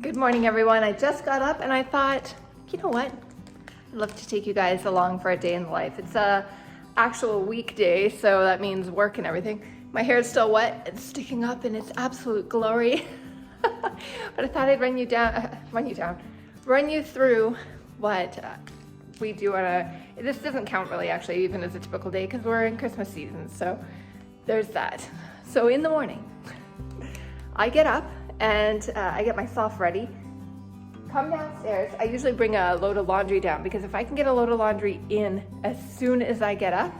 Good morning, everyone. I just got up and I thought, you know what? I'd love to take you guys along for a day in the life. It's a actual weekday, so that means work and everything. My hair is still wet. It's sticking up in its absolute glory. But I thought I'd run you through what we do on a, this doesn't count really actually even as a typical day because we're in Christmas season. So there's that. So in the morning, I get up and I get myself ready, come downstairs. I usually bring a load of laundry down because if I can get a load of laundry in as soon as I get up,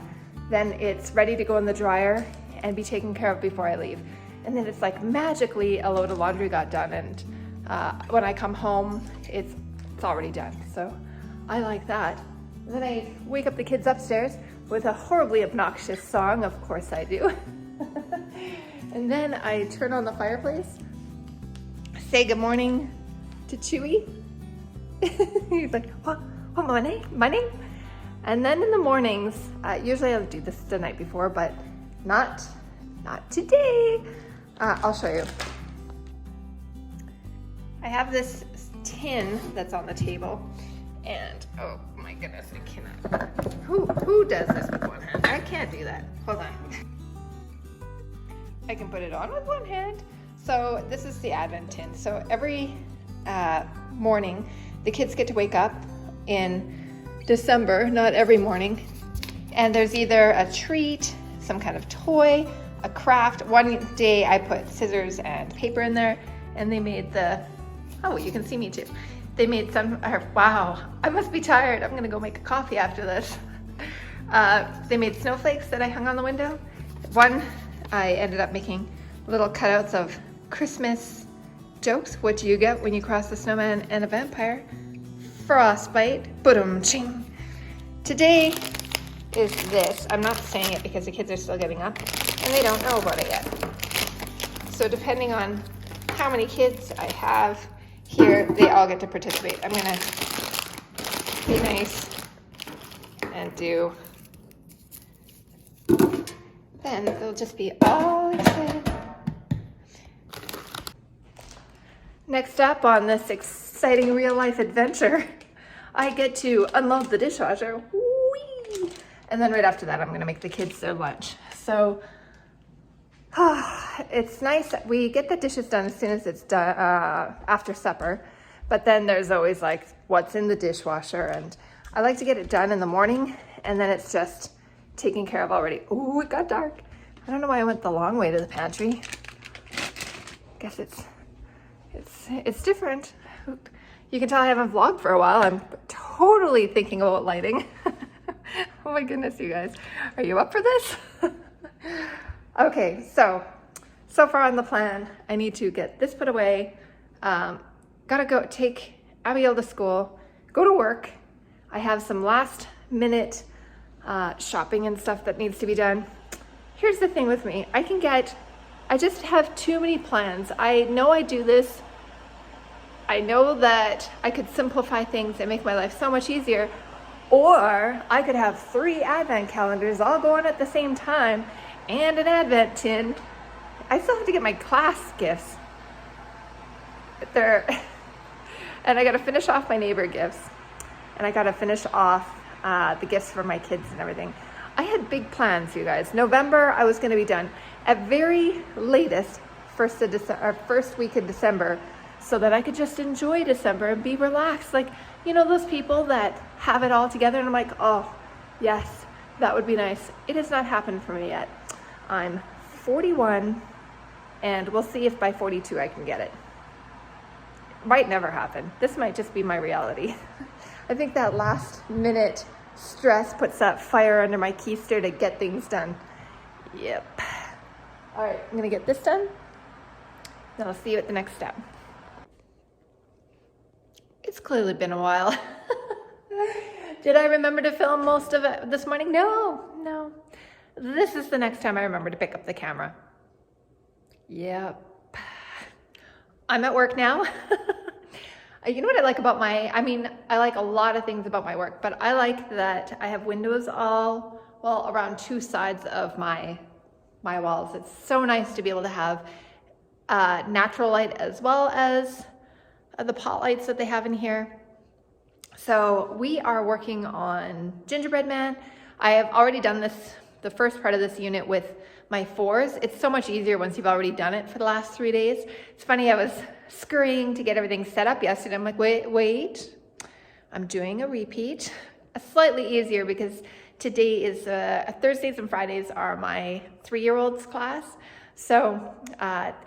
then it's ready to go in the dryer and be taken care of before I leave. And then it's like magically a load of laundry got done, and when I come home, it's already done. So I like that. And then I wake up the kids upstairs with a horribly obnoxious song, of course I do. And then I turn on the fireplace, say good morning to Chewy. He's like, what my name? And then in the mornings, usually I'll do this the night before, but not today. I'll show you. I have this tin that's on the table, and oh my goodness, I cannot. Who does this with one hand? I can't do that. Hold on. I can put it on with one hand. So this is the Advent tin. So every morning, the kids get to wake up in December, not every morning, and there's either a treat, some kind of toy, a craft. One day I put scissors and paper in there, and they made oh, you can see me too. They made wow, I must be tired. I'm gonna go make a coffee after this. They made snowflakes that I hung on the window. One, I ended up making little cutouts of Christmas jokes. What do you get when you cross the snowman and a vampire? Frostbite. Boom, ching. Today is this. I'm not saying it because the kids are still getting up and they don't know about it yet. So depending on how many kids I have here, they all get to participate. I'm gonna be nice and do. Then they'll just be all excited. Next up on this exciting real life adventure, I get to unload the dishwasher. Whee! And then right after that, I'm gonna make the kids their lunch. So it's nice. We get the dishes done as soon as it's done after supper, but then there's always like what's in the dishwasher, and I like to get it done in the morning, and then it's just taken care of already. Ooh, it got dark. I don't know why I went the long way to the pantry. Guess it's different. You can tell I haven't vlogged for a while. I'm totally thinking about lighting. Oh my goodness, you guys. Are you up for this? Okay, so far on the plan, I need to get this put away. Gotta go take Abigail to school, go to work. I have some last minute shopping and stuff that needs to be done. Here's the thing with me. I just have too many plans. I know I do this. I know that I could simplify things and make my life so much easier, or I could have 3 advent calendars all going at the same time and an advent tin. I still have to get my class gifts. And I gotta finish off my neighbor gifts, and I gotta finish off the gifts for my kids and everything. I had big plans, you guys. November, I was gonna be done at very latest first week of December, so that I could just enjoy December and be relaxed. Like, you know, those people that have it all together, and I'm like, oh, yes, that would be nice. It has not happened for me yet. I'm 41, and we'll see if by 42 I can get it. Might never happen. This might just be my reality. I think that last minute stress puts that fire under my keister to get things done. Yep. All right, I'm gonna get this done, then I'll see you at the next step. It's clearly been a while. Did I remember to film most of it this morning? No. This is the next time I remember to pick up the camera. Yep. I'm at work now. You know what I like about I like a lot of things about my work, but I like that I have windows around 2 sides of my walls. It's so nice to be able to have natural light as well as the pot lights that they have in here. So we are working on gingerbread man. I have already done the first part of this unit with my 4s. It's so much easier once you've already done it for the last 3 days. It's funny, I was scurrying to get everything set up yesterday. I'm like, wait, I'm doing a repeat. Slightly easier because today is Thursdays and Fridays are my 3-year-old's class. So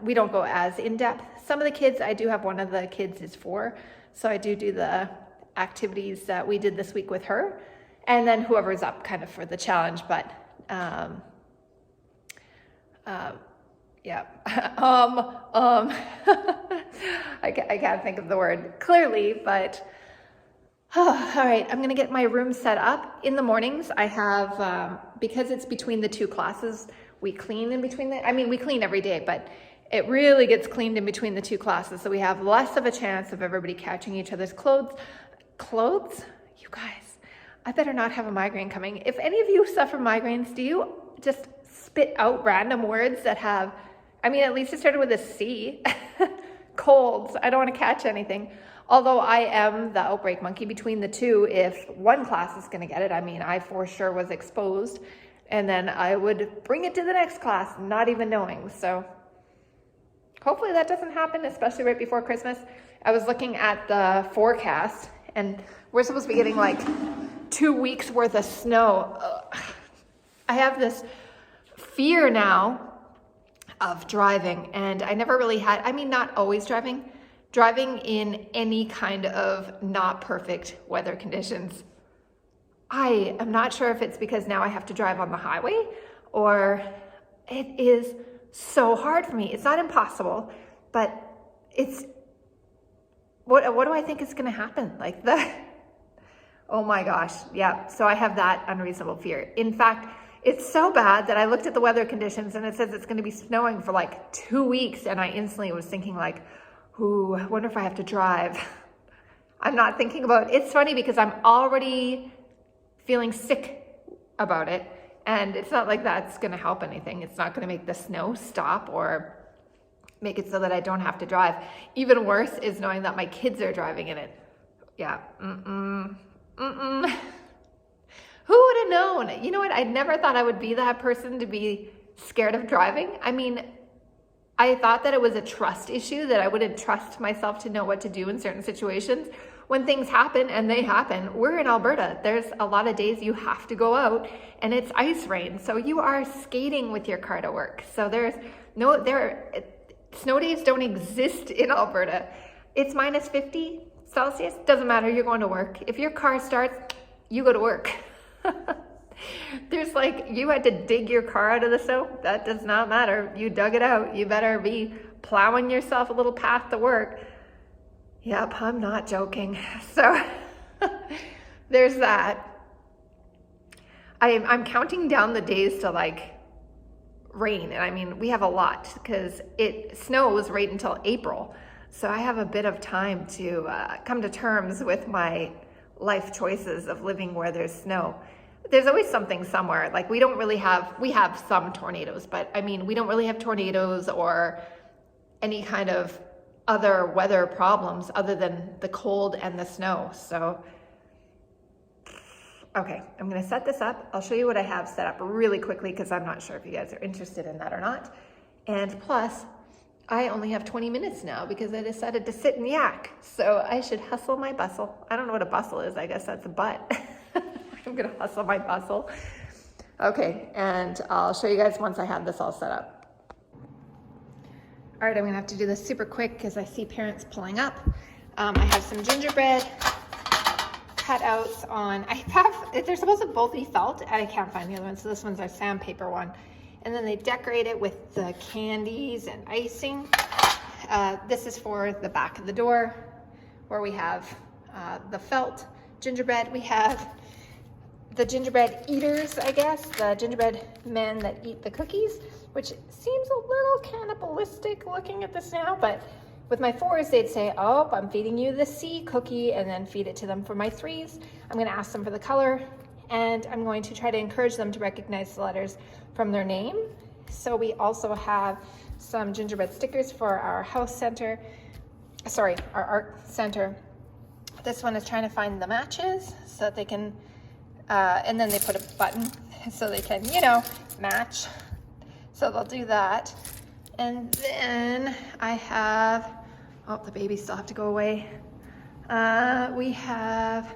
we don't go as in depth. Some of the kids, I do have one of the kids is 4. So I do the activities that we did this week with her. And then whoever's up kind of for the challenge, but yeah. I can't think of the word clearly, but all right, I'm gonna get my room set up. In the mornings, I have, because it's between the 2 classes, we clean in between we clean every day, but it really gets cleaned in between the 2 classes, so we have less of a chance of everybody catching each other's clothes? You guys, I better not have a migraine coming. If any of you suffer migraines, do you just spit out random words that have, at least it started with a C. Colds. I don't want to catch anything. Although I am the outbreak monkey between the 2, if one class is going to get it, I for sure was exposed, and then I would bring it to the next class, not even knowing. So hopefully that doesn't happen, especially right before Christmas. I was looking at the forecast, and we're supposed to be getting like 2 weeks worth of snow. Ugh. I have this fear now of driving, and I never really had, not always driving in any kind of not perfect weather conditions. I am not sure if it's because now I have to drive on the highway, or it is so hard for me. It's not impossible, but it's, what do I think is going to happen? Oh my gosh. Yeah. So I have that unreasonable fear. In fact, it's so bad that I looked at the weather conditions and it says it's going to be snowing for like 2 weeks. And I instantly was thinking like, ooh, I wonder if I have to drive. I'm not thinking about it. It's funny because I'm already feeling sick about it. And it's not like that's going to help anything. It's not going to make the snow stop or make it so that I don't have to drive. Even worse is knowing that my kids are driving in it. Yeah. Who would have known? You know what? I never thought I would be that person to be scared of driving. I thought that it was a trust issue, that I wouldn't trust myself to know what to do in certain situations. When things happen, and they happen, we're in Alberta. There's a lot of days you have to go out and it's ice rain. So you are skating with your car to work. So snow days don't exist in Alberta. It's minus 50 Celsius, doesn't matter, you're going to work. If your car starts, you go to work. There's you had to dig your car out of the snow. That does not matter. You dug it out. You better be plowing yourself a little path to work. Yep, I'm not joking. So there's that. I'm counting down the days to rain. And we have a lot because it snows right until April. So I have a bit of time to come to terms with my life choices of living where there's snow. There's always something somewhere. We have some tornadoes, but we don't really have tornadoes or any kind of other weather problems other than the cold and the snow. So, okay, I'm gonna set this up. I'll show you what I have set up really quickly because I'm not sure if you guys are interested in that or not. And plus, I only have 20 minutes now because I decided to sit and yak. So I should hustle my bustle. I don't know what a bustle is. I guess that's a butt. I'm gonna hustle my bustle. Okay, and I'll show you guys once I have this all set up. All right, I'm gonna have to do this super quick because I see parents pulling up. I have some gingerbread cutouts on, they're supposed to both be felt, and I can't find the other one, so this one's a sandpaper one. And then they decorate it with the candies and icing. This is for the back of the door where we have the felt gingerbread. We have the gingerbread eaters, I guess, the gingerbread men that eat the cookies, which seems a little cannibalistic looking at this now, but with my 4s, they'd say, oh, I'm feeding you the C cookie, and then feed it to them. For my 3s, I'm gonna ask them for the color, and I'm going to try to encourage them to recognize the letters from their name. So we also have some gingerbread stickers for our house center. sorry, our art center. This one is trying to find the matches so that they can, and then they put a button so they can, you know, match. So they'll do that. And then I have, oh, the babies still have to go away. We have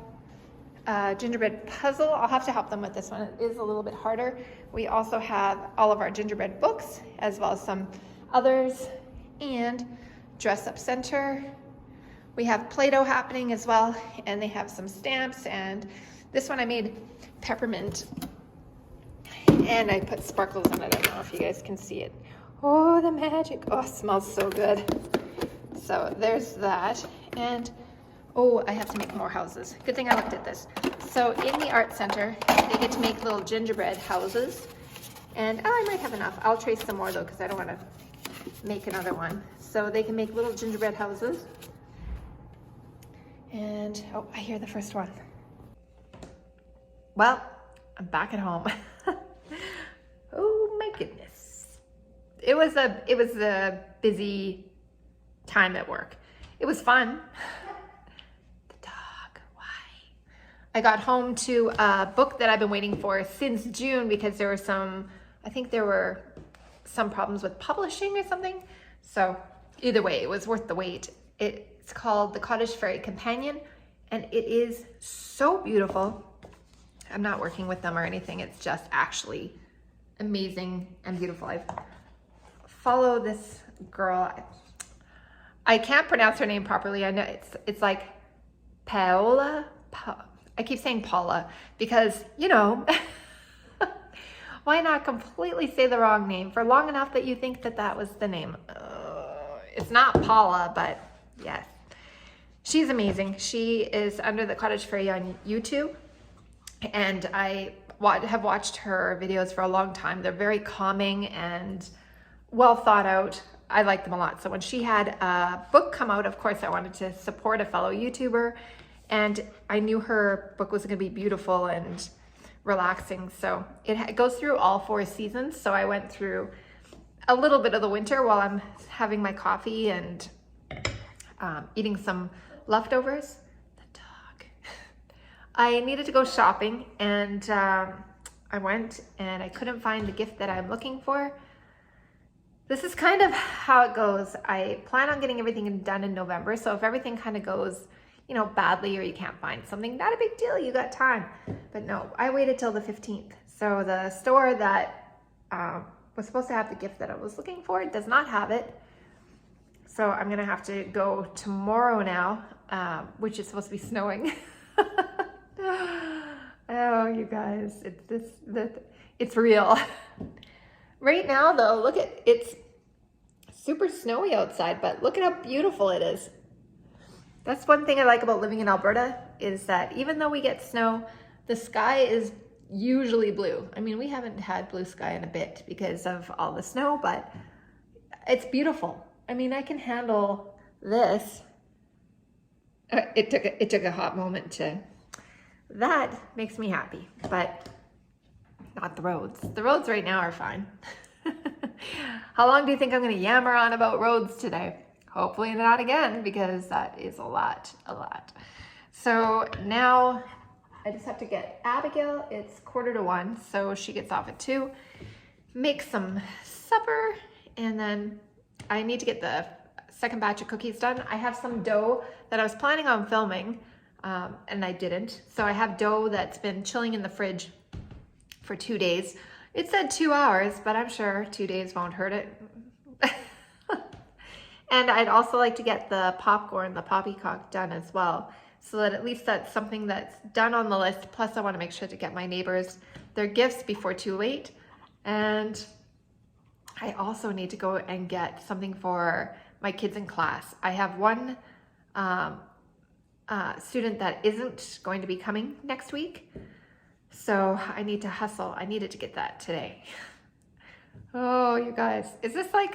a gingerbread puzzle. I'll have to help them with this one. It is a little bit harder. We also have all of our gingerbread books, as well as some others, and dress up center. We have Play-Doh happening as well, and they have some stamps, and this one I made peppermint, and I put sparkles on it. I don't know if you guys can see it. Oh, the magic. Oh, it smells so good. So there's that, and oh, I have to make more houses. Good thing I looked at this. So in the art center, they get to make little gingerbread houses, and oh, I might have enough. I'll trace some more though, because I don't want to make another one. So they can make little gingerbread houses. And, oh, I hear the first one. Well, I'm back at home. Oh my goodness. It was a busy time at work. It was fun. The dog, why? I got home to a book that I've been waiting for since June because there were some, I think there were some problems with publishing or something. So either way, it was worth the wait. It's called The Cottage Fairy Companion, and it is so beautiful. I'm not working with them or anything. It's just actually amazing and beautiful. I follow this girl. I can't pronounce her name properly. I know it's like Paola. I keep saying Paula because, you know, why not completely say the wrong name for long enough that you think that that was the name? It's not Paula, but yes. She's amazing. She is under the Cottage Fairy on YouTube, and I have watched her videos for a long time. They're very calming and well thought out. I like them a lot. So when she had a book come out, of course I wanted to support a fellow YouTuber, and I knew her book was going to be beautiful and relaxing. So it goes through all 4 seasons. So I went through a little bit of the winter while I'm having my coffee and eating some leftovers. The dog. I needed to go shopping, and I went, and I couldn't find the gift that I'm looking for. This is kind of how it goes. I plan on getting everything done in November, so if everything kind of goes, you know, badly, or you can't find something, not a big deal, you got time. But no, I waited till the 15th. So the store that was supposed to have the gift that I was looking for does not have it. So I'm gonna have to go tomorrow now, which is supposed to be snowing. Oh, you guys, it's real. Right now though, look at, it's super snowy outside, but look at how beautiful it is. That's one thing I like about living in Alberta, is that even though we get snow, the sky is usually blue. I mean, we haven't had blue sky in a bit because of all the snow, but it's beautiful. I mean, I can handle this. It took a hot moment to, that makes me happy, but not the roads. The roads right now are fine. How long do you think I'm gonna yammer on about roads today? Hopefully not again, because that is a lot. So now I just have to get Abigail. It's 1:45, so she gets off at 2. Make some supper, and then I need to get the second batch of cookies done. I have some dough that I was planning on filming, and I didn't. So I have dough that's been chilling in the fridge for 2 days. It said 2 hours, but I'm sure 2 days won't hurt it. And I'd also like to get the popcorn, the Poppycock, done as well, so that at least that's something that's done on the list. Plus I want to make sure to get my neighbors their gifts before too late. And I also need to go and get something for my kids in class. I have one student that isn't going to be coming next week, so I need to hustle. I needed to get that today. Oh, you guys, is this like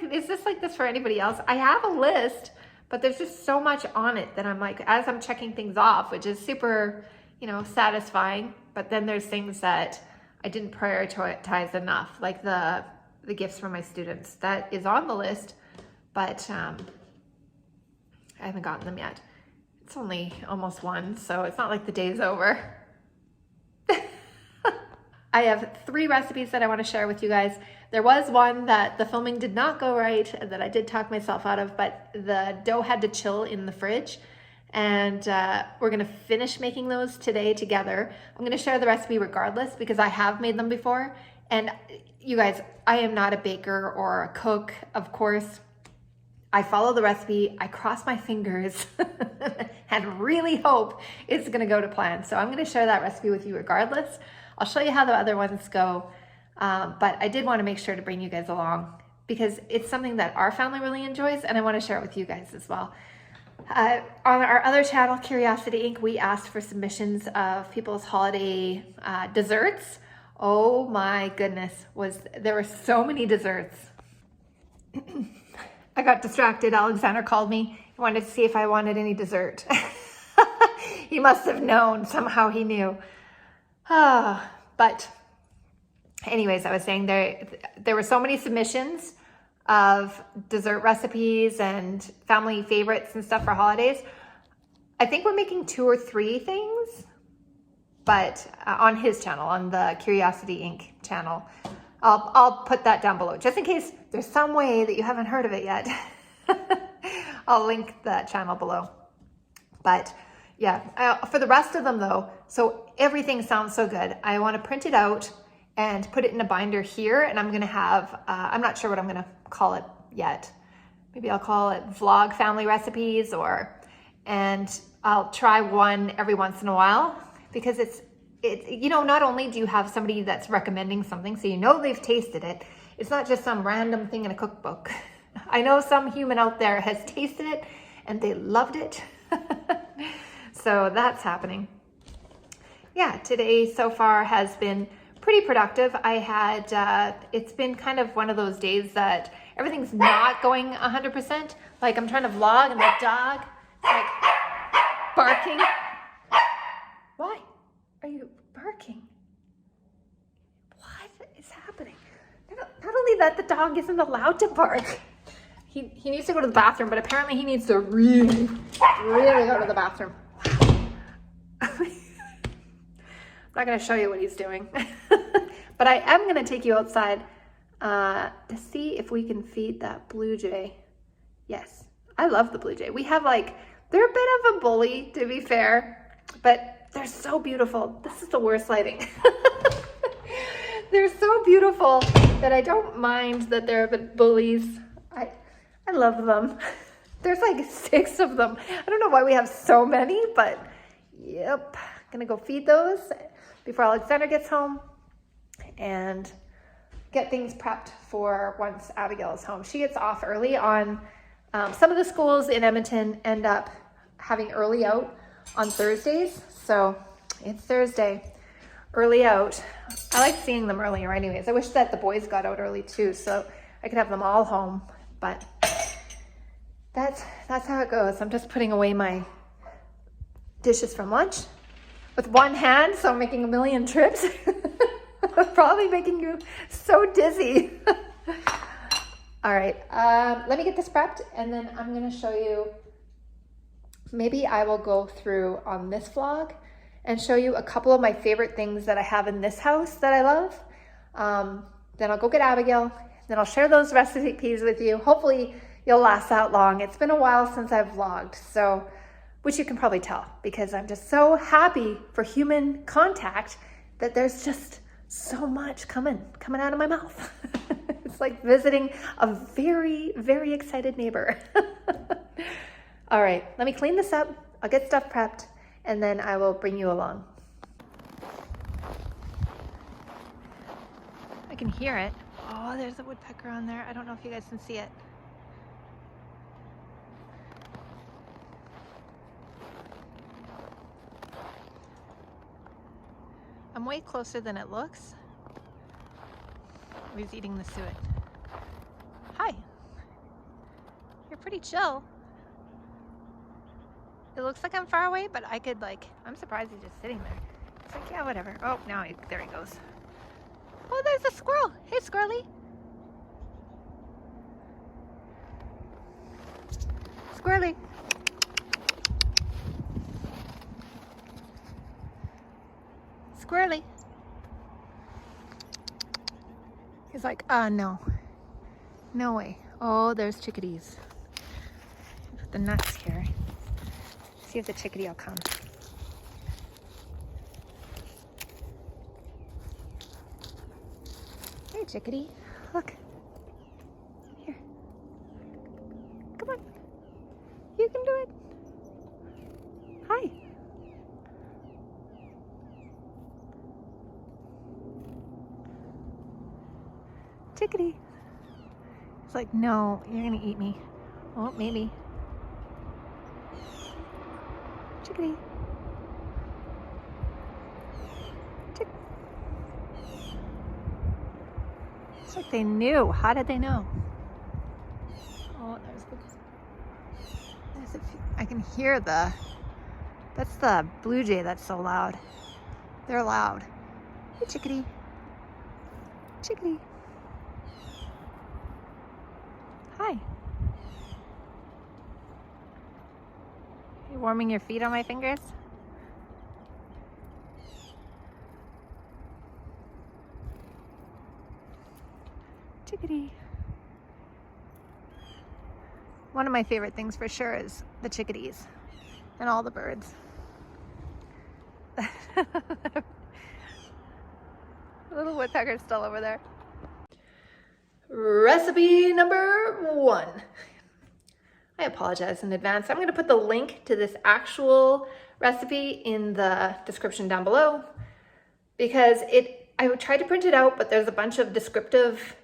this for anybody else? I have a list, but there's just so much on it that I'm like, as I'm checking things off, which is super, you know, satisfying. But then there's things that I didn't prioritize enough, like the gifts for my students. That is on the list, but I I haven't gotten them yet. It's only almost 1, so it's not like the day's over. I have 3 recipes that I want to share with you guys. There was one that the filming did not go right, that I did talk myself out of, but the dough had to chill in the fridge. And we're gonna finish making those today together. I'm gonna share the recipe regardless because I have made them before. And you guys, I am not a baker or a cook, of course. I follow the recipe, I cross my fingers and really hope it's gonna go to plan. So I'm gonna share that recipe with you regardless. I'll show you how the other ones go. But I did wanna make sure to bring you guys along because it's something that our family really enjoys and I wanna share it with you guys as well. On our other channel, Curiosity Inc., we asked for submissions of people's holiday desserts. Oh my goodness, there were so many desserts. I got distracted. Alexander called me. He wanted to see if I wanted any dessert. He must have known. Somehow he knew. But anyways, I was saying there were so many submissions of dessert recipes and family favorites and stuff for holidays. I think we're making 2 or 3 things, but on his channel, on the Curiosity Inc. channel. I'll put that down below, just in case there's some way that you haven't heard of it yet. I'll link that channel below. But yeah, for the rest of them though, so everything sounds so good. I want to print it out and put it in a binder here, and I'm gonna have, I'm not sure what I'm gonna call it yet. Maybe I'll call it Vlog Family Recipes, and I'll try one every once in a while because it's you know, not only do you have somebody that's recommending something, so you know they've tasted it, it's not just some random thing in a cookbook. I know some human out there has tasted it and they loved it. So that's happening. Yeah, today so far has been pretty productive. I had, it's been kind of one of those days that everything's not going 100%. Like I'm trying to vlog and the dog like barking. Why are you barking? What is happening? Not only that, the dog isn't allowed to bark. He needs to go to the bathroom, but apparently he needs to really go to the bathroom. I'm not going to show you what he's doing. But I am going to take you outside to see if we can feed that blue jay. Yes, I love the blue jay. We have they're a bit of a bully, to be fair, but they're so beautiful. This is the worst lighting. They're so beautiful that I don't mind that they're a bit bullies. I love them. There's 6 of them. I don't know why we have so many, but yep. Gonna go feed those before Alexander gets home and get things prepped for once Abigail is home. She gets off early on. Some of the schools in Edmonton end up having early out on Thursdays. So it's Thursday, early out. I like seeing them earlier anyways. I wish that the boys got out early too, so I could have them all home, but that's how it goes. I'm just putting away my dishes from lunch with one hand, so I'm making a million trips. Probably making you so dizzy. All right, let me get this prepped and then I'm gonna show you, maybe I will go through on this vlog and show you a couple of my favorite things that I have in this house that I love. Then I'll go get Abigail, then I'll share those recipes with you. Hopefully you'll last that long. It's been a while since I've vlogged, so, which you can probably tell because I'm just so happy for human contact that there's just so much coming out of my mouth. It's like visiting a very, very excited neighbor. All right, let me clean this up. I'll get stuff prepped and then I will bring you along. I can hear it. Oh, there's a woodpecker on there. I don't know if you guys can see it. I'm way closer than it looks. He's eating the suet. Hi. You're pretty chill. It looks like I'm far away, but I could I'm surprised he's just sitting there. It's like, yeah, whatever. Oh, now there he goes. Oh, there's a squirrel. Hey, squirrely. Squirrely. squirrely. He's like, no. No way. Oh, there's chickadees. Put the nuts here. See if the chickadee will come. Hey, chickadee. Look. Here. Come on. You can do it. Hi. Chickadee. It's like, no, you're gonna eat me. Oh, maybe. Chickadee. Chick. It's like they knew. How did they know? Oh, I can hear that's the blue jay that's so loud. They're loud. Hey, chickadee. Chickadee. Hi. You warming your feet on my fingers? Chickadee. One of my favorite things for sure is the chickadees and all the birds. Little woodpecker's still over there. Recipe number 1. I apologize in advance. I'm going to put the link to this actual recipe in the description down below because I tried to print it out, but there's a bunch of descriptive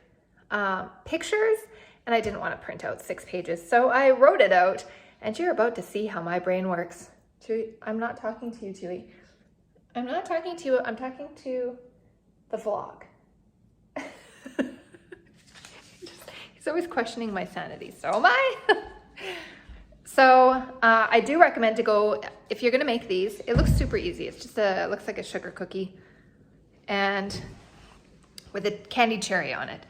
pictures and I didn't want to print out 6 pages. So I wrote it out and you're about to see how my brain works. Chewy, I'm not talking to you, Chewy. I'm not talking to you. I'm talking to the vlog. He's always questioning my sanity. So am I. So I do recommend to go, if you're gonna make these, it looks super easy. It's just it looks like a sugar cookie and with a candied cherry on it.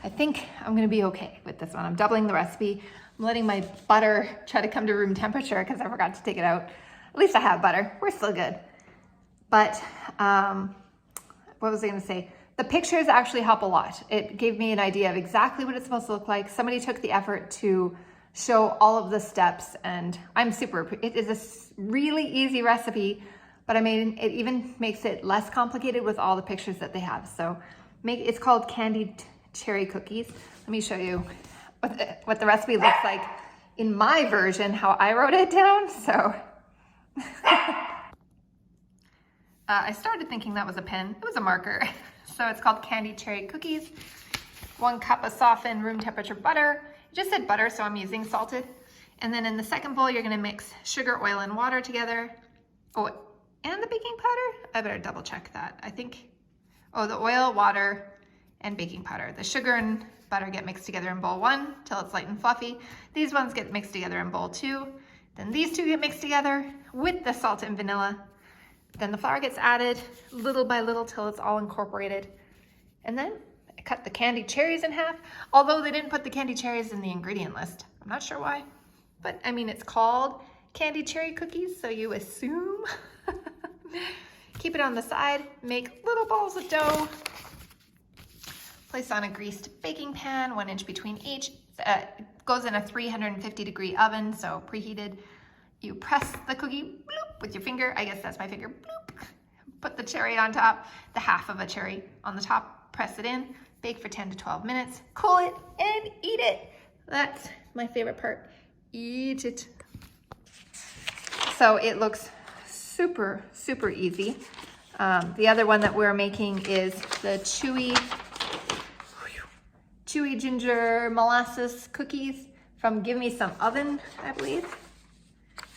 I think I'm gonna be okay with this one. I'm doubling the recipe. I'm letting my butter try to come to room temperature because I forgot to take it out. At least I have butter. We're still good. But what was I gonna say? The pictures actually help a lot. It gave me an idea of exactly what it's supposed to look like. Somebody took the effort to show all of the steps and it is a really easy recipe, but I mean, it even makes it less complicated with all the pictures that they have. So it's called candied cherry cookies. Let me show you what the recipe looks like in my version, how I wrote it down. So I started thinking that was a pen. It was a marker. So it's called candied cherry cookies. 1 cup of softened room temperature butter. It just said butter, so I'm using salted. And then in the second bowl, you're gonna mix sugar, oil, and water together. Oh, and the baking powder? I better double check that. I think, the oil, water, and baking powder. The sugar and butter get mixed together in bowl 1 till it's light and fluffy. These ones get mixed together in bowl 2. Then these 2 get mixed together with the salt and vanilla. Then the flour gets added little by little till it's all incorporated. And then I cut the candied cherries in half, although they didn't put the candied cherries in the ingredient list. I'm not sure why, but I mean, it's called candied cherry cookies, so you assume. Keep it on the side, make little balls of dough. Place on a greased baking pan, 1 inch between each. Goes in a 350-degree oven, so preheated. You press the cookie bloop, with your finger. I guess that's my finger. Bloop. Put the cherry on top, the half of a cherry on the top. Press it in. Bake for 10 to 12 minutes. Cool it and eat it. That's my favorite part. Eat it. So it looks super, super easy. The other one that we're making is the chewy ginger molasses cookies from Give Me Some Oven, I believe.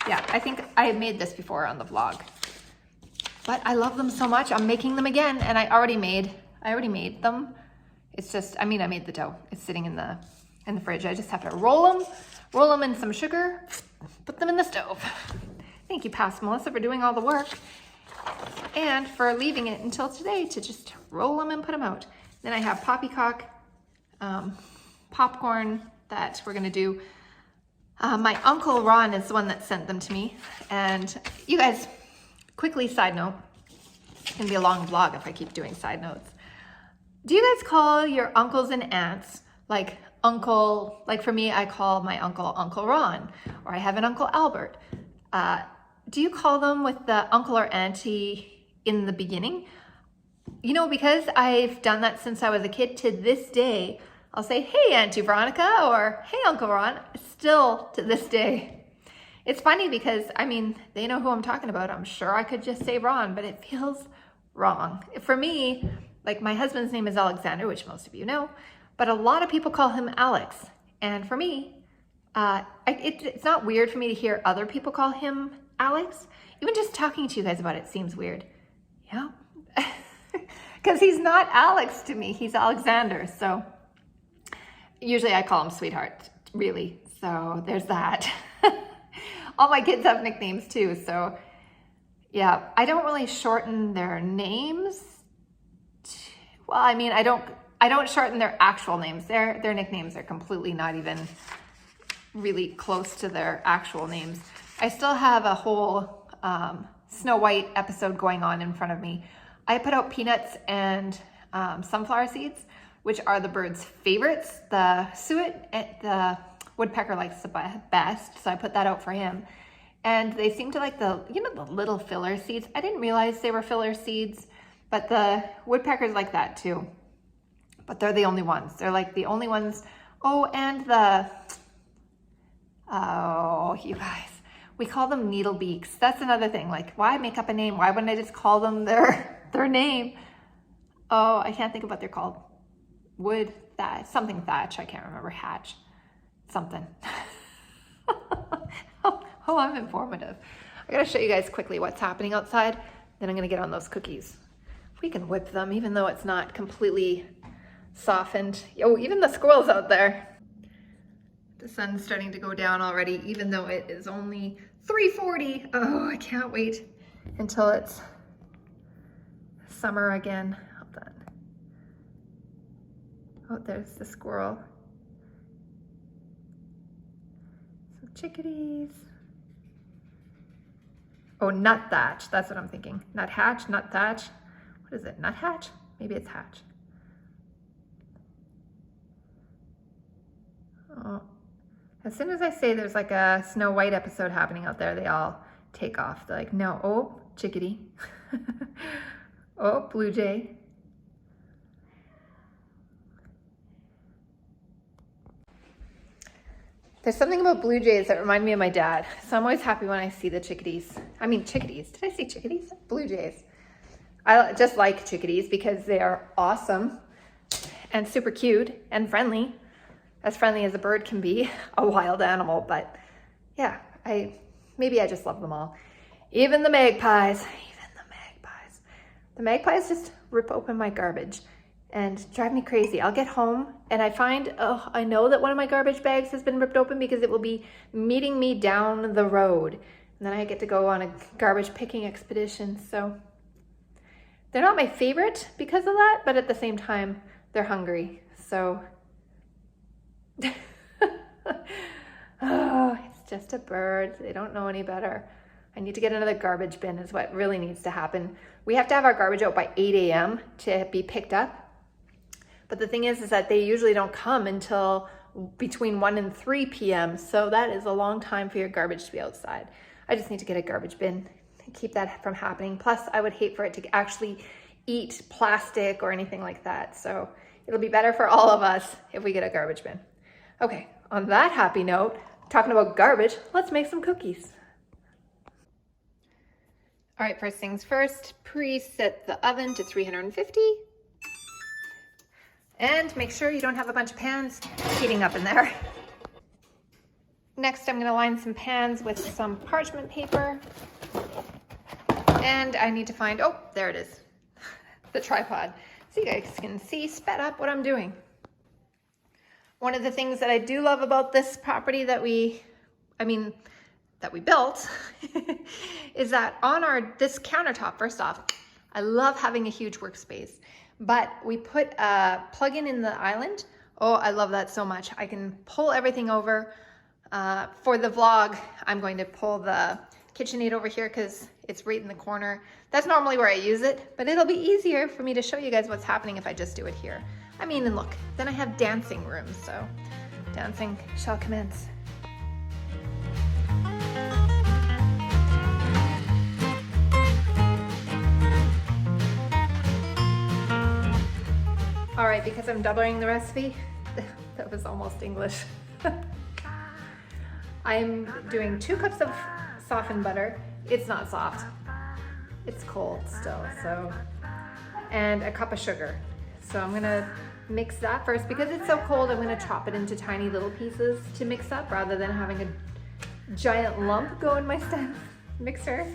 Yeah, I think I had made this before on the vlog, but I love them so much. I'm making them again, and I already made them. It's just, I made the dough. It's sitting in the fridge. I just have to roll them in some sugar, put them in the stove. Thank you, past Melissa, for doing all the work and for leaving it until today to just roll them and put them out. Then I have Poppycock popcorn that we're gonna do. My uncle Ron is the one that sent them to me. And you guys, quickly side note, It's gonna be a long vlog if I keep doing side notes. Do you guys call your uncles and aunts like uncle, like for me, I call my uncle Uncle Ron, or I have an Uncle Albert. Do you call them with the uncle or auntie in the beginning? You know, because I've done that since I was a kid, to this day, I'll say, hey, Auntie Veronica, or hey, Uncle Ron, still to this day. It's funny because, I mean, they know who I'm talking about. I'm sure I could just say Ron, but it feels wrong. For me, like my husband's name is Alexander, which most of you know, but a lot of people call him Alex. And for me, it's not weird for me to hear other people call him Alex. Even just talking to you guys about it seems weird. Yeah. Because he's not Alex to me, he's Alexander. So usually I call him sweetheart, really. So there's that. All my kids have nicknames too. So yeah, I don't really shorten their names. Well, I mean, I don't shorten their actual names. Their nicknames are completely not even really close to their actual names. I still have a whole Snow White episode going on in front of me. I put out peanuts and sunflower seeds, which are the bird's favorites. The suet, the woodpecker likes the best, so I put that out for him. And they seem to like the little filler seeds. I didn't realize they were filler seeds, but the woodpeckers like that too. But they're the only ones. They're like the only ones. Oh, and you guys, we call them needle beaks. That's another thing. Like, why make up a name? Why wouldn't I just call them their name? Oh, I can't think of what they're called. Something thatch. I can't remember. Hatch. Something. Oh, I'm informative. I gotta show you guys quickly what's happening outside. Then I'm gonna get on those cookies. We can whip them, even though it's not completely softened. Oh, even the squirrels out there. The sun's starting to go down already, even though it is only 3:40. Oh, I can't wait until it's summer again. Hold on. Oh, there's the squirrel. Some chickadees. Oh, nut thatch. That's what I'm thinking. Nut hatch, nut thatch. What is it? Nut hatch? Maybe it's hatch. Oh. As soon as I say there's like a Snow White episode happening out there, they all take off. They're like, no, oh, chickadee. Oh, blue jay. There's something about blue jays that remind me of my dad. So I'm always happy when I see the chickadees. I mean, chickadees. Did I say chickadees? Blue jays. I just like chickadees because they are awesome and super cute and friendly. As friendly as a bird can be, a wild animal, but yeah, maybe I just love them all. Even the magpies, The magpies just rip open my garbage and drive me crazy. I'll get home and I find, I know that one of my garbage bags has been ripped open because it will be meeting me down the road. And then I get to go on a garbage picking expedition. So they're not my favorite because of that, but at the same time, they're hungry. So oh, it's just a bird. They don't know any better. I need to get another garbage bin is what really needs to happen. We have to have our garbage out by 8 a.m. to be picked up. But the thing is that they usually don't come until between 1 and 3 p.m. So that is a long time for your garbage to be outside. I just need to get a garbage bin and keep that from happening. Plus, I would hate for it to actually eat plastic or anything like that. So it'll be better for all of us if we get a garbage bin. Okay, on that happy note, talking about garbage, let's make some cookies. All right, first things first, preset the oven to 350. And make sure you don't have a bunch of pans heating up in there. Next, I'm gonna line some pans with some parchment paper. And I need to find, oh, there it is, the tripod. So you guys can see, sped up what I'm doing. One of the things that I do love about this property that we built is that on this countertop, first off, I love having a huge workspace, but we put a plug-in in the island. Oh, I love that so much. I can pull everything over. For the vlog, I'm going to pull the KitchenAid over here because it's right in the corner. That's normally where I use it, but it'll be easier for me to show you guys what's happening if I just do it here. I mean, and look, then I have dancing rooms, so dancing shall commence. All right, because I'm doubling the recipe, that was almost English. I'm doing 2 cups of softened butter. It's not soft, it's cold still, so, and a cup of sugar. So I'm gonna mix that first. Because it's so cold, I'm gonna chop it into tiny little pieces to mix up rather than having a giant lump go in my mixer.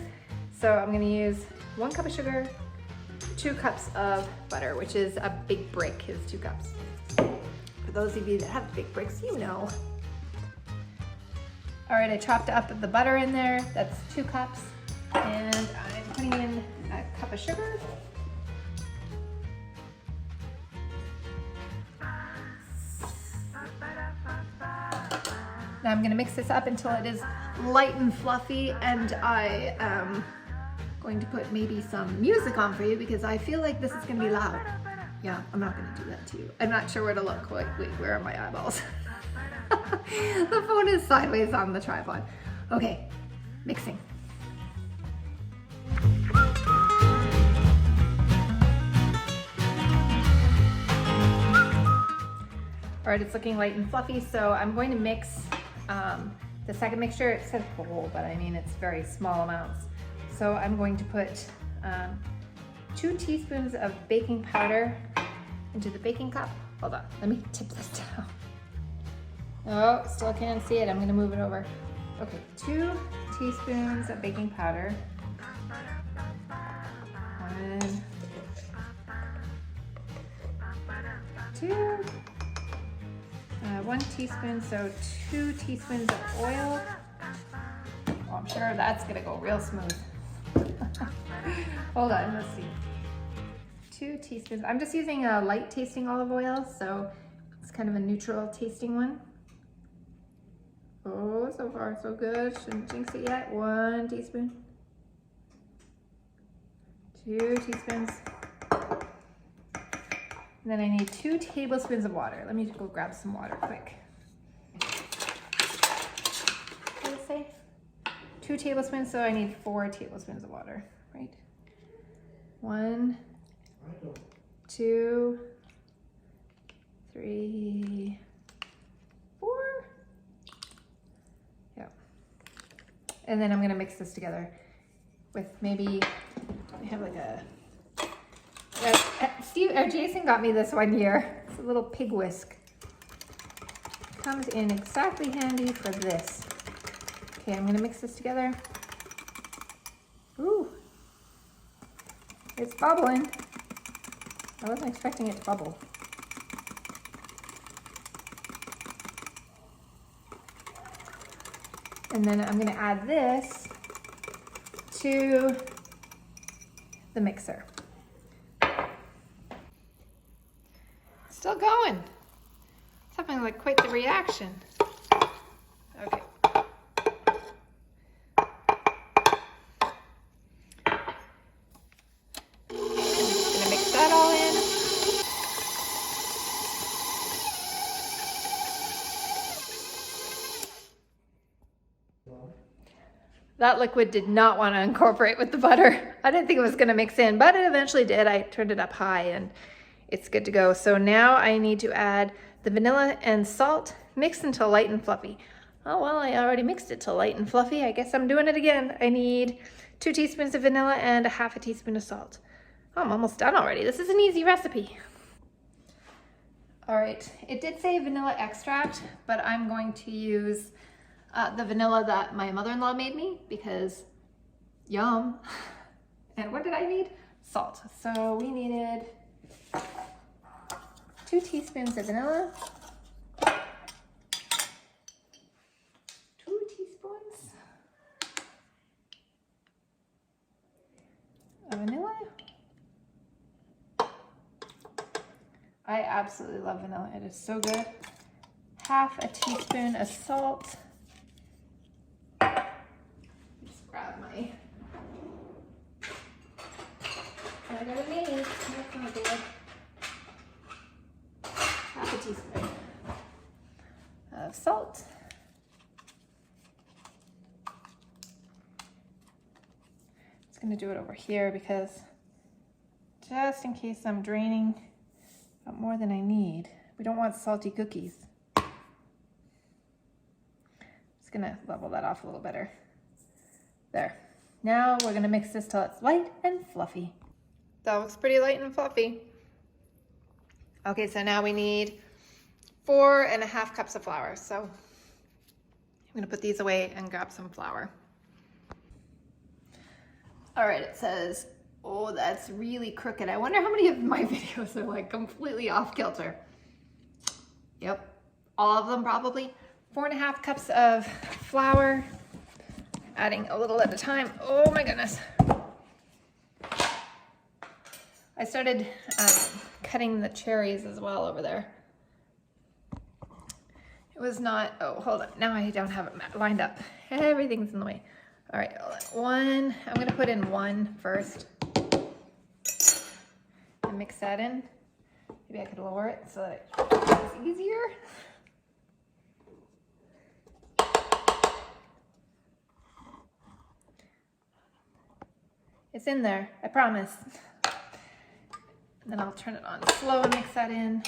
So I'm gonna use 1 cup of sugar, 2 cups of butter, which is a big brick, is 2 cups. For those of you that have big bricks, you know. All right, I chopped up the butter in there. That's 2 cups. And I'm putting in a cup of sugar. Now I'm gonna mix this up until it is light and fluffy, and I am going to put maybe some music on for you because I feel like this is gonna be loud. Yeah, I'm not gonna do that to you. I'm not sure where to look. Wait, where are my eyeballs? The phone is sideways on the tripod. Okay, mixing. All right, it's looking light and fluffy, so I'm going to mix the second mixture. It says whole, but I mean it's very small amounts. So I'm going to put 2 teaspoons of baking powder into the baking cup. Hold on, let me tip this down. Oh, still can't see it. I'm gonna move it over. Okay, 2 teaspoons of baking powder. 1, 2, 1 teaspoon, so 2 teaspoons of oil. Oh, I'm sure that's gonna go real smooth. Hold on, let's see. 2 teaspoons. I'm just using a light tasting olive oil, so it's kind of a neutral tasting one. Oh, so far so good. Shouldn't jinx it yet. 1 teaspoon. 2 teaspoons. And then I need 2 tablespoons of water. Let me go grab some water quick. What did it say? 2 tablespoons, so I need 4 tablespoons of water, right? 1, 2, 3, 4. Yep. And then I'm gonna mix this together with maybe, I have like a, Jason got me this one year. It's a little pig whisk. Comes in exactly handy for this. Okay, I'm gonna mix this together. Ooh, it's bubbling. I wasn't expecting it to bubble. And then I'm gonna add this to the mixer. Still going. It's having like quite the reaction. Okay. I'm just gonna mix that all in. That liquid did not want to incorporate with the butter. I didn't think it was gonna mix in, but it eventually did. I turned it up high and it's good to go. So now I need to add the vanilla and salt, mixed until light and fluffy. Oh, well, I already mixed it till light and fluffy. I guess I'm doing it again. I need 2 teaspoons of vanilla and 1/2 teaspoon of salt. Oh, I'm almost done already. This is an easy recipe. All right, it did say vanilla extract, but I'm going to use the vanilla that my mother-in-law made me because yum. And what did I need? Salt. So we needed 2 teaspoons of vanilla, 2 teaspoons of vanilla. I absolutely love vanilla. It is so good. 1/2 teaspoon of salt. Just grab I got a maze. That's not good. Half a teaspoon of salt. Just gonna do it over here because just in case I'm draining out more than I need. We don't want salty cookies. Just gonna level that off a little better. There. Now we're gonna mix this till it's light and fluffy. That looks pretty light and fluffy. Okay, so now we need 4.5 cups of flour. So I'm gonna put these away and grab some flour. All right, it says, oh, that's really crooked. I wonder how many of my videos are like completely off kilter. Yep, all of them probably. 4.5 cups of flour, adding a little at a time. Oh my goodness. I started cutting the cherries as well over there. It was not, oh, hold on. Now I don't have it lined up. Everything's in the way. All right, one, I'm gonna put in one first and mix that in. Maybe I could lower it so that it's easier. It's in there, I promise. And then I'll turn it on slow and mix that in.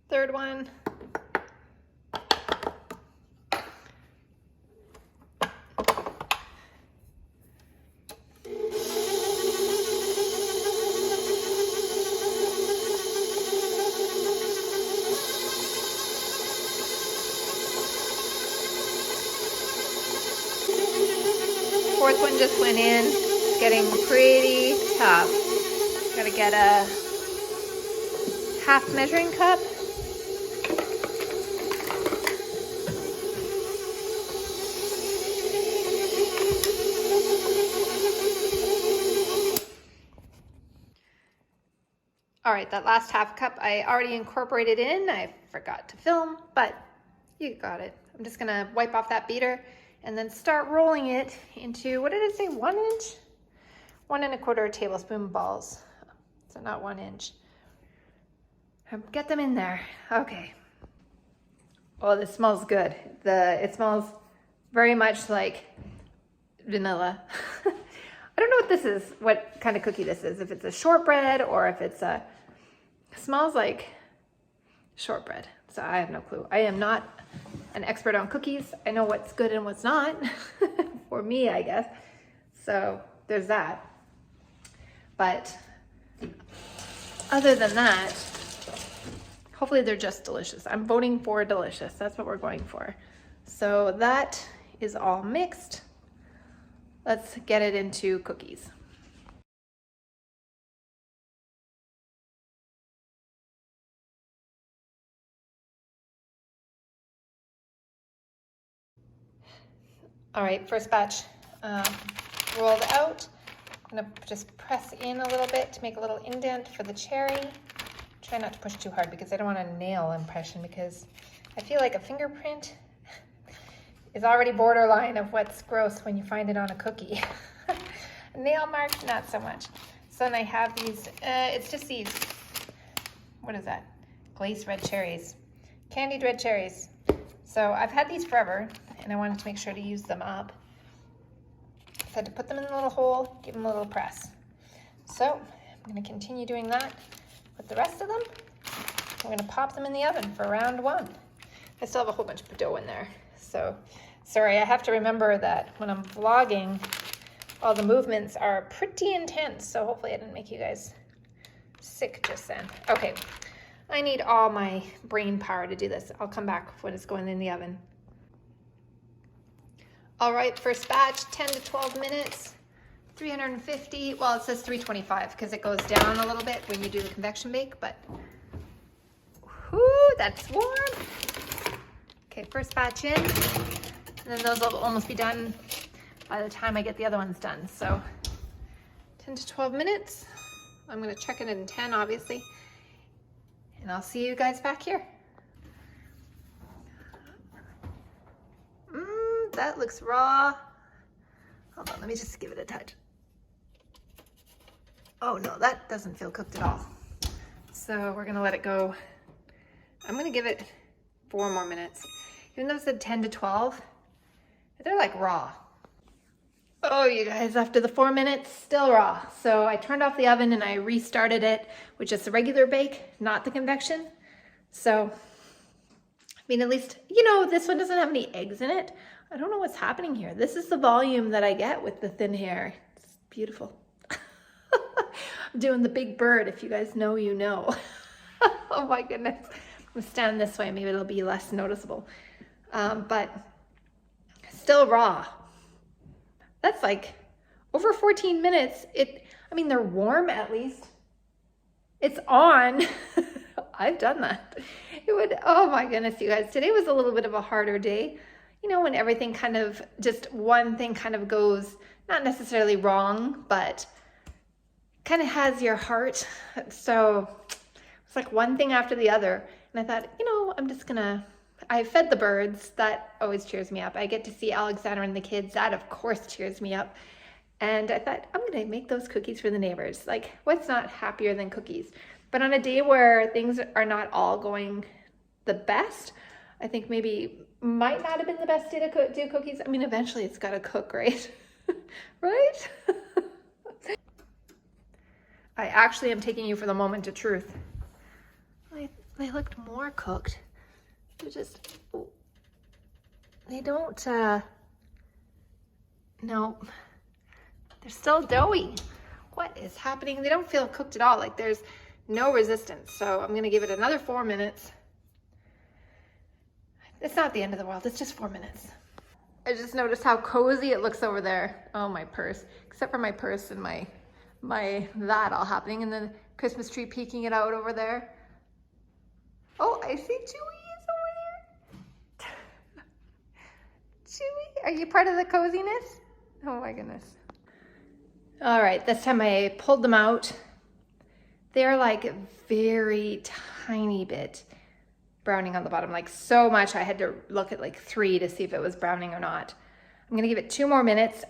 Third one. Fourth one just went in. It's getting pretty tough. Gotta get a half measuring cup. All right, that last half cup I already incorporated in. I forgot to film, but you got it. I'm just gonna wipe off that beater and then start rolling it into, what did it say, 1 inch? 1 1/4 tablespoon balls. So not 1 inch. Get them in there. Okay. Oh, this smells good. It smells very much like vanilla. I don't know what this is, what kind of cookie this is. If it's a shortbread or if it's a, it smells like shortbread. So I have no clue. I am not an expert on cookies. I know what's good and what's not for me, I guess. So there's that. But other than that, hopefully they're just delicious. I'm voting for delicious. That's what we're going for. So that is all mixed. Let's get it into cookies. All right, first batch rolled out. I'm gonna just press in a little bit to make a little indent for the cherry. Try not to push too hard because I don't want a nail impression, because I feel like a fingerprint is already borderline of what's gross when you find it on a cookie. A nail mark, not so much. So then I have these, it's just these, what is that? Glazed red cherries, candied red cherries. So I've had these forever and I wanted to make sure to use them up. So I had to put them in the little hole, give them a little press. So I'm gonna continue doing that with the rest of them. I'm gonna pop them in the oven for round 1. I still have a whole bunch of dough in there. So sorry, I have to remember that when I'm vlogging, all the movements are pretty intense. So hopefully I didn't make you guys sick just then. Okay, I need all my brain power to do this. I'll come back when it's going in the oven. All right, first batch, 10 to 12 minutes, 350, well, it says 325 because it goes down a little bit when you do the convection bake, but whoo, that's warm. Okay, first batch in, and then those will almost be done by the time I get the other ones done. So 10 to 12 minutes. I'm gonna check it in 10, obviously, and I'll see you guys back here. That looks raw. Hold on, let me just give it a touch. Oh no, that doesn't feel cooked at all. So we're gonna let it go. I'm gonna give it 4 more minutes. Even though it said 10 to 12, they're like raw. Oh, you guys, after the 4 minutes, still raw. So I turned off the oven and I restarted it with just the regular bake, not the convection. So, I mean, at least, you know, this one doesn't have any eggs in it. I don't know what's happening here. This is the volume that I get with the thin hair. It's beautiful. I'm doing the big bird. If you guys know, you know. Oh my goodness. I'm gonna stand this way. Maybe it'll be less noticeable. But still raw. That's like over 14 minutes. I mean, they're warm at least. It's on. I've done that. Oh my goodness, you guys. Today was a little bit of a harder day. You know, when everything kind of, just one thing kind of goes, not necessarily wrong, but kind of has your heart. So it's like one thing after the other. And I thought, you know, I fed the birds. That always cheers me up. I get to see Alexander and the kids. That, of course, cheers me up. And I thought, I'm going to make those cookies for the neighbors. Like, what's not happier than cookies? But on a day where things are not all going the best, I think maybe might not have been the best day to do cookies. I mean, eventually it's got to cook, right? Right? I actually am taking you for the moment of truth. They looked more cooked. They don't, no, they're still doughy. What is happening? They don't feel cooked at all. Like there's no resistance. So I'm gonna give it another 4 minutes. It's not the end of the world. It's just 4 minutes. I just noticed how cozy it looks over there. Oh, my purse, except for my purse and my that all happening, and then Christmas tree peeking it out over there. Oh, I see Chewy is over here. Chewy, are you part of the coziness? Oh my goodness. All right, this time I pulled them out. They're like very tiny bit browning on the bottom, like so much I had to look at like 3 to see if it was browning or not. I'm gonna give it 2 more minutes.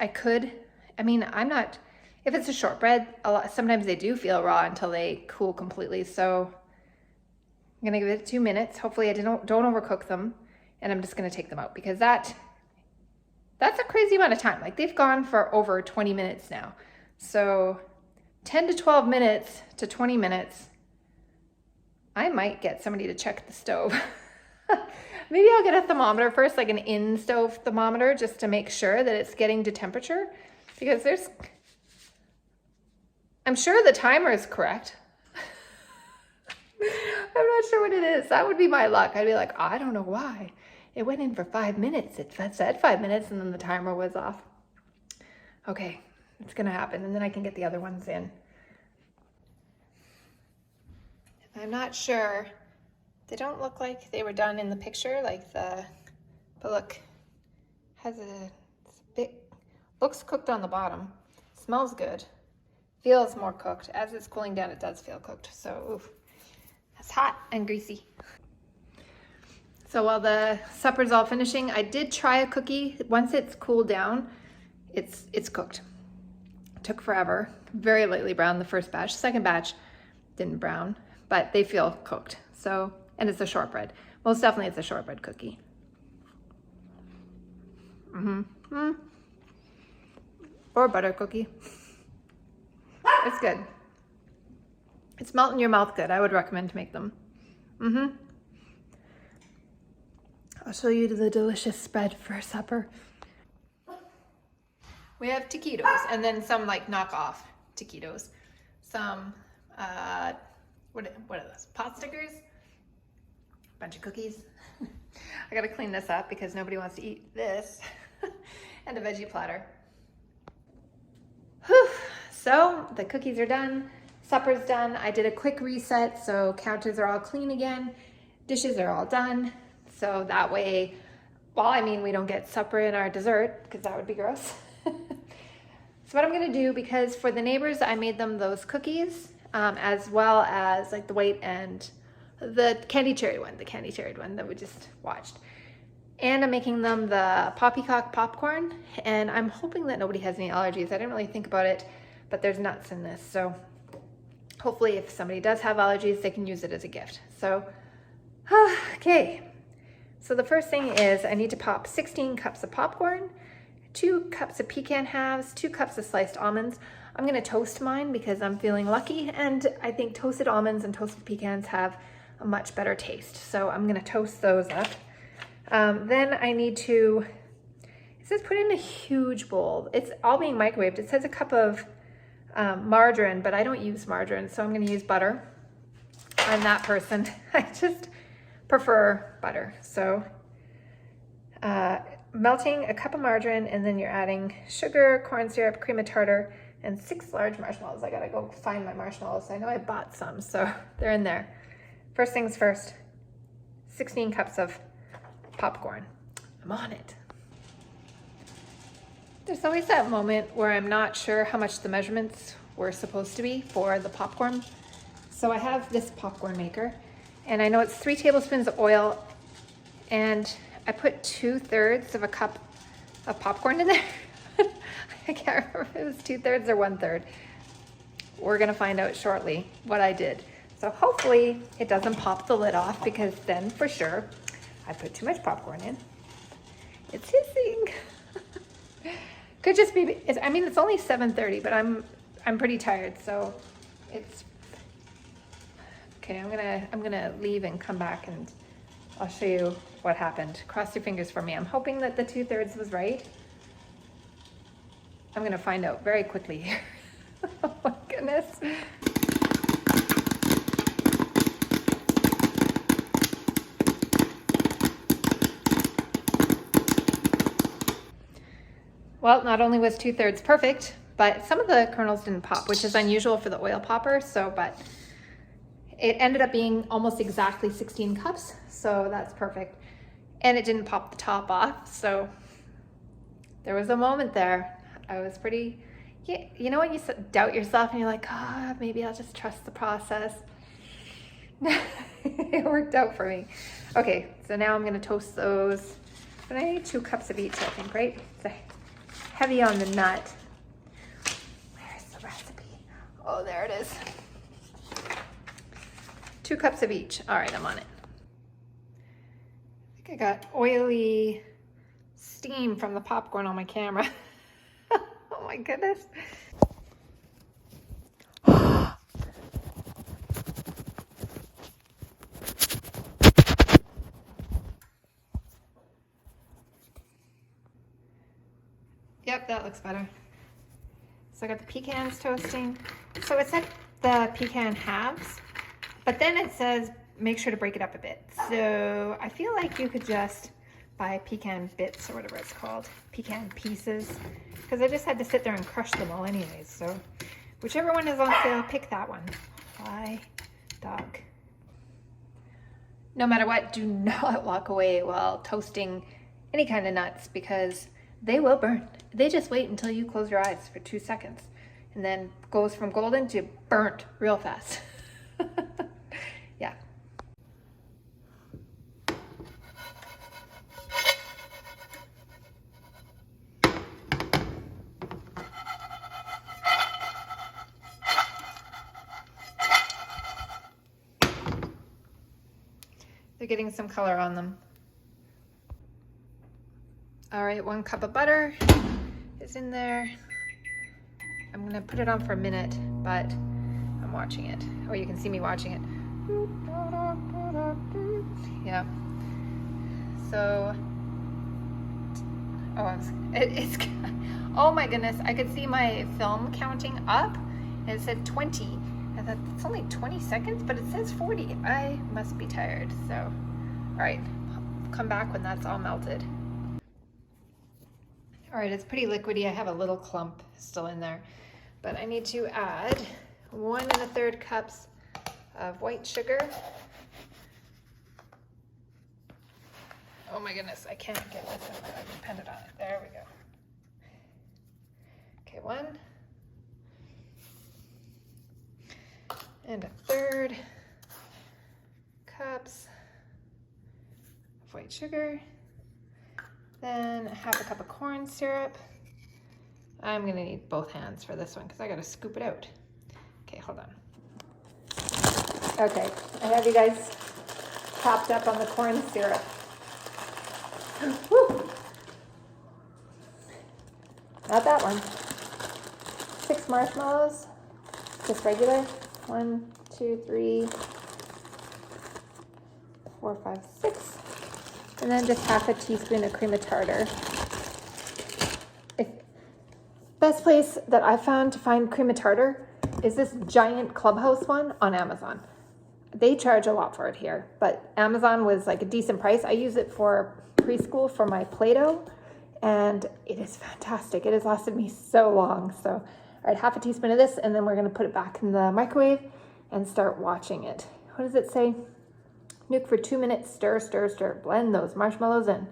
If it's a shortbread, sometimes they do feel raw until they cool completely. So I'm gonna give it 2 minutes. Hopefully I don't overcook them, and I'm just gonna take them out because that's a crazy amount of time. Like they've gone for over 20 minutes now. So 10 to 12 minutes to 20 minutes, I might get somebody to check the stove. Maybe I'll get a thermometer first, like an in-stove thermometer, just to make sure that it's getting to temperature, because I'm sure the timer is correct. I'm not sure what it is. That would be my luck. I'd be like, I don't know why. It went in for 5 minutes. It said 5 minutes and then the timer was off. Okay, it's gonna happen, and then I can get the other ones in. I'm not sure. They don't look like they were done in the picture, but look, looks cooked on the bottom. Smells good. Feels more cooked. As it's cooling down, it does feel cooked. So, oof, that's hot and greasy. So while the supper's all finishing, I did try a cookie. Once it's cooled down, it's cooked. It took forever. Very lightly browned the first batch. Second batch didn't brown, but they feel cooked. So, and it's a shortbread. Most definitely it's a shortbread cookie. Or a butter cookie. It's good. It's melt in your mouth good. I would recommend to make them. I'll show you the delicious spread for supper. We have taquitos and then some like knockoff taquitos. Some, what are those? Pot stickers? Bunch of cookies. I gotta clean this up because nobody wants to eat this. and a veggie platter. Whew. So the cookies are done, supper's done. I did a quick reset, so counters are all clean again, dishes are all done. So that way, well, I mean, we don't get supper and our dessert, because that would be gross. So what I'm gonna do, because for the neighbors, I made them those cookies, as well as like the white and the candy cherry one that we just watched. And I'm making them the Poppycock Popcorn, and I'm hoping that nobody has any allergies. I didn't really think about it, but there's nuts in this, so hopefully if somebody does have allergies, they can use it as a gift. So, okay. So the first thing is I need to pop 16 cups of popcorn, 2 cups of pecan halves, 2 cups of sliced almonds. I'm gonna toast mine because I'm feeling lucky, and I think toasted almonds and toasted pecans have a much better taste. So I'm gonna toast those up. Then I need to, it says put in a huge bowl. It's all being microwaved. It says a cup of margarine, but I don't use margarine, so I'm gonna use butter. I'm that person. I just prefer butter. So melting a cup of margarine, and then you're adding sugar, corn syrup, cream of tartar, and 6 large marshmallows. I gotta go find my marshmallows. I know I bought some, so they're in there. First things first, 16 cups of popcorn. I'm on it. There's always that moment where I'm not sure how much the measurements were supposed to be for the popcorn. So I have this popcorn maker, and I know it's 3 tablespoons of oil, and I put 2/3 of a cup of popcorn in there. I can't remember if it was 2/3 or 1/3. We're gonna find out shortly what I did. So hopefully it doesn't pop the lid off, because then for sure I put too much popcorn in. It's hissing. Could just be, I mean, it's only 7:30, but I'm pretty tired, so it's okay. I'm gonna leave and come back, and I'll show you what happened. Cross your fingers for me. I'm hoping that the 2/3 was right. I'm gonna find out very quickly here. Oh my goodness. Well, not only was 2/3 perfect, but some of the kernels didn't pop, which is unusual for the oil popper. So, but it ended up being almost exactly 16 cups. So that's perfect. And it didn't pop the top off. So there was a moment there. I was pretty, yeah, you know, when you doubt yourself and you're like, oh, maybe I'll just trust the process. It worked out for me. Okay, so now I'm gonna toast those. But I need 2 cups of each, I think, right? So heavy on the nut. Where's the recipe? Oh, there it is. 2 cups of each. All right, I'm on it. I think I got oily steam from the popcorn on my camera. Oh my goodness. Yep, that looks better. So I got the pecans toasting. So it said the pecan halves, but then it says make sure to break it up a bit. So I feel like you could just buy pecan bits or whatever it's called, pecan pieces, because I just had to sit there and crush them all anyways. So whichever one is on sale, pick that one. Fly dog. No matter what, do not walk away while toasting any kind of nuts, because they will burn. They just wait until you close your eyes for 2 seconds, and then goes from golden to burnt real fast. Yeah. They're getting some color on them. All right, 1 cup of butter is in there. I'm gonna put it on for a minute, but I'm watching it. Oh, you can see me watching it. Yeah. So, it's oh my goodness, I could see my film counting up, and it said 20. I thought it's only 20 seconds, but it says 40. I must be tired. So, all right, I'll come back when that's all melted. All right, it's pretty liquidy. I have a little clump still in there, but I need to add 1 1/3 cups of white sugar. Oh my goodness, I can't get this in there. I depended on it. There we go. Okay, 1 1/3 cups of white sugar. Then 1/2 cup of corn syrup. I'm gonna need both hands for this one because I gotta scoop it out. Okay, hold on. Okay, I have you guys topped up on the corn syrup. Woo. Not that one. 6 marshmallows, just regular. 1, 2, 3, 4, 5, 6. And then just 1/2 teaspoon of cream of tartar. Best place that I found to find cream of tartar is this giant Clubhouse one on Amazon. They charge a lot for it here, but Amazon was like a decent price. I use it for preschool for my Play-Doh, and it is fantastic. It has lasted me so long. So, all right, 1/2 teaspoon of this, and then we're gonna put it back in the microwave and start watching it. What does it say? Nuke for 2 minutes, stir, stir, stir. Blend those marshmallows in.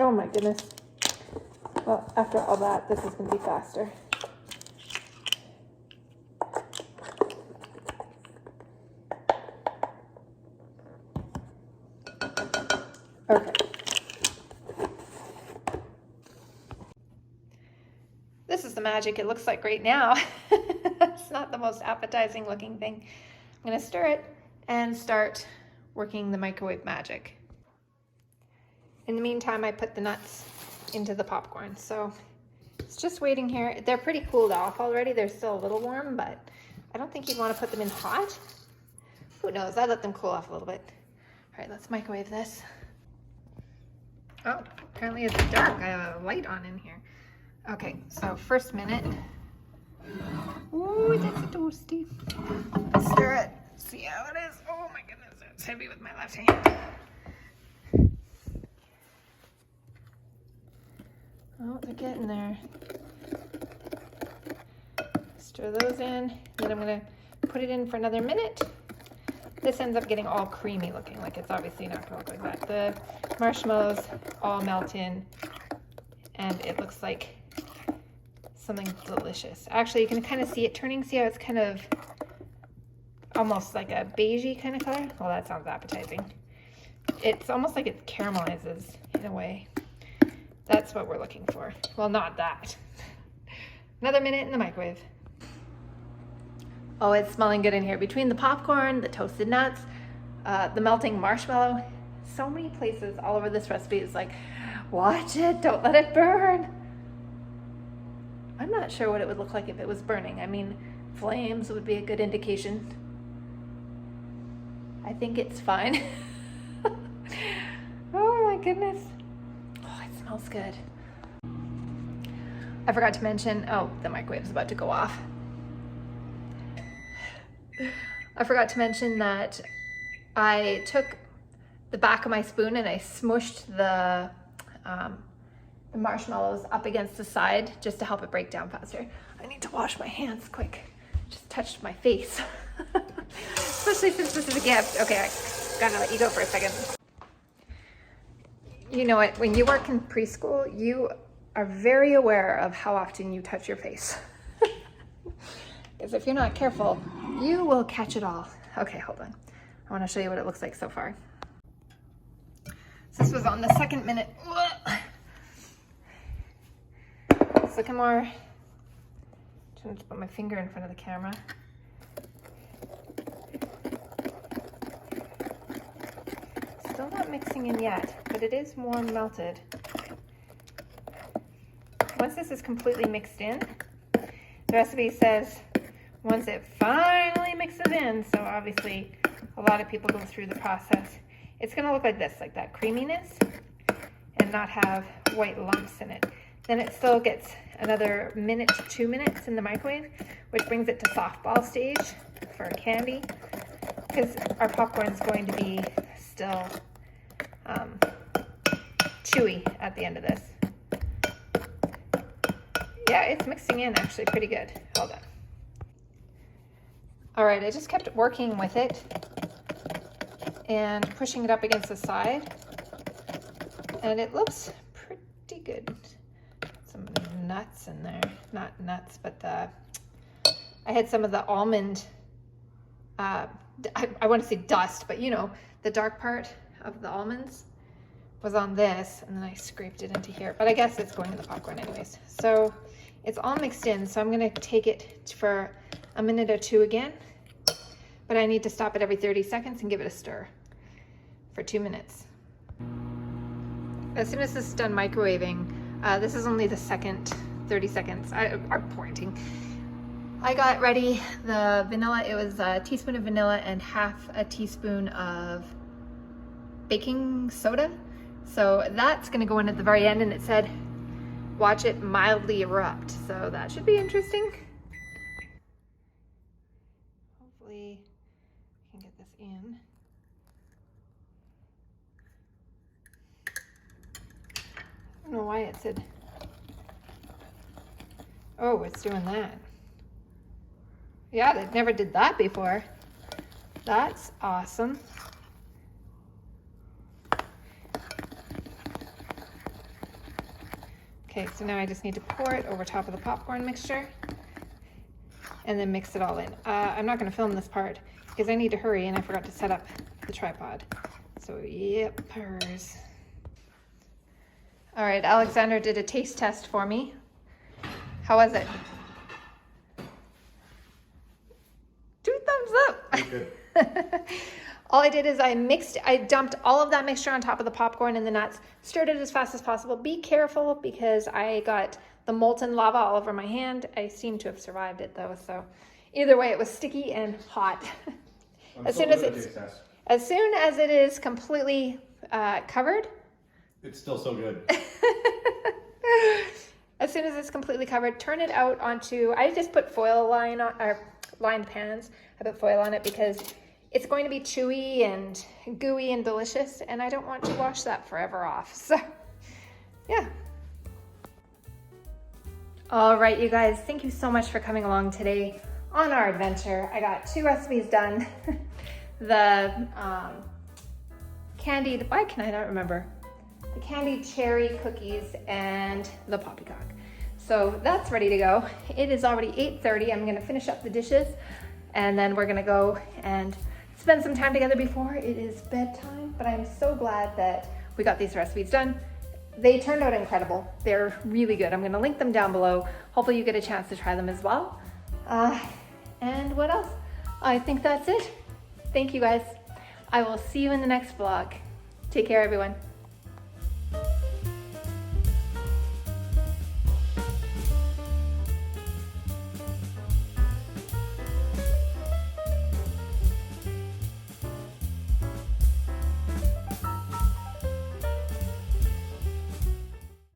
Oh my goodness. Well, after all that, this is gonna be faster. Okay. This is the magic it looks like right now. It's not the most appetizing looking thing. I'm gonna stir it and start working the microwave magic. In the meantime, I put the nuts into the popcorn. So it's just waiting here. They're pretty cooled off already. They're still a little warm, but I don't think you'd want to put them in hot. Who knows? I let them cool off a little bit. All right, let's microwave this. Oh, apparently it's dark. I have a light on in here. Okay, so first minute. Ooh, that's a toasty. Stir it. See how it is. Oh my goodness, it's heavy with my left hand. Oh, they're getting there. Stir those in. Then I'm gonna put it in for another minute. This ends up getting all creamy looking, like it's obviously not gonna look like that. The marshmallows all melt in, and it looks like something delicious. Actually, you can kind of see it turning. See how it's kind of almost like a beigey kind of color? Well, that sounds appetizing. It's almost like it caramelizes in a way. That's what we're looking for. Well, not that. Another minute in the microwave. Oh, it's smelling good in here. Between the popcorn, the toasted nuts, the melting marshmallow, so many places all over this recipe is like, watch it, don't let it burn. I'm not sure what it would look like if it was burning. I mean, flames would be a good indication. I think it's fine. Oh my goodness. Oh, it smells good. I forgot to mention, oh, the microwave's about to go off. I forgot to mention that I took the back of my spoon and I smushed the marshmallows up against the side just to help it break down faster. I need to wash my hands quick. Just touched my face. Especially since this is a gift. Okay, I gotta let you go for a second. You know what, when you work in preschool, you are very aware of how often you touch your face. Because if you're not careful, you will catch it all. Okay, hold on. I want to show you what it looks like so far. So this was on the second minute. It's looking more, I'm trying to put my finger in front of the camera. Still not mixing in yet, but it is more melted. Once this is completely mixed in, the recipe says once it finally mixes in, so obviously a lot of people go through the process, it's gonna look like this, like that creaminess, and not have white lumps in it. Then it still gets another minute to 2 minutes in the microwave, which brings it to softball stage for candy, because our popcorn is going to be still chewy at the end of this. Yeah, it's mixing in actually pretty good. Hold on. All right, I just kept working with it and pushing it up against the side, and it looks pretty good. Some nuts in there, not nuts, but I had some of the almond, I want to say dust, but you know, the dark part of the almonds was on this, and then I scraped it into here, but I guess it's going in the popcorn anyways. So it's all mixed in, so I'm gonna take it for a minute or two again, but I need to stop it every 30 seconds and give it a stir for 2 minutes. As soon as this is done microwaving, this is only the second 30 seconds. I'm pointing. I got ready the vanilla. It was a teaspoon of vanilla and half a teaspoon of baking soda. So that's gonna go in at the very end, and it said, watch it mildly erupt. So that should be interesting. Hopefully I can get this in. I don't know why it said, oh, it's doing that. Yeah, they never did that before. That's awesome. Okay, so now I just need to pour it over top of the popcorn mixture and then mix it all in. I'm not gonna film this part because I need to hurry and I forgot to set up the tripod. So yep, purrs. All right, Alexander did a taste test for me. How was it? 2 thumbs up. Good. All I did is I dumped all of that mixture on top of the popcorn and the nuts, stirred it as fast as possible. Be careful because I got the molten lava all over my hand. I seem to have survived it though, so either way it was sticky and hot. As soon as it is completely covered, it's still so good. As soon as it's completely covered, turn it out onto, I just put foil lined pans. I put foil on it because it's going to be chewy and gooey and delicious, and I don't want to wash that forever off. So, yeah. All right, you guys, thank you so much for coming along today on our adventure. I got 2 recipes done. The candied, why can I not remember? The candied cherry cookies and the poppycock. So that's ready to go. It is already 8:30. I'm gonna finish up the dishes and then we're gonna go and spend some time together before it is bedtime. But I'm so glad that we got these recipes done. They turned out incredible. They're really good. I'm gonna link them down below. Hopefully you get a chance to try them as well. And what else? I think that's it. Thank you guys. I will see you in the next vlog. Take care, everyone.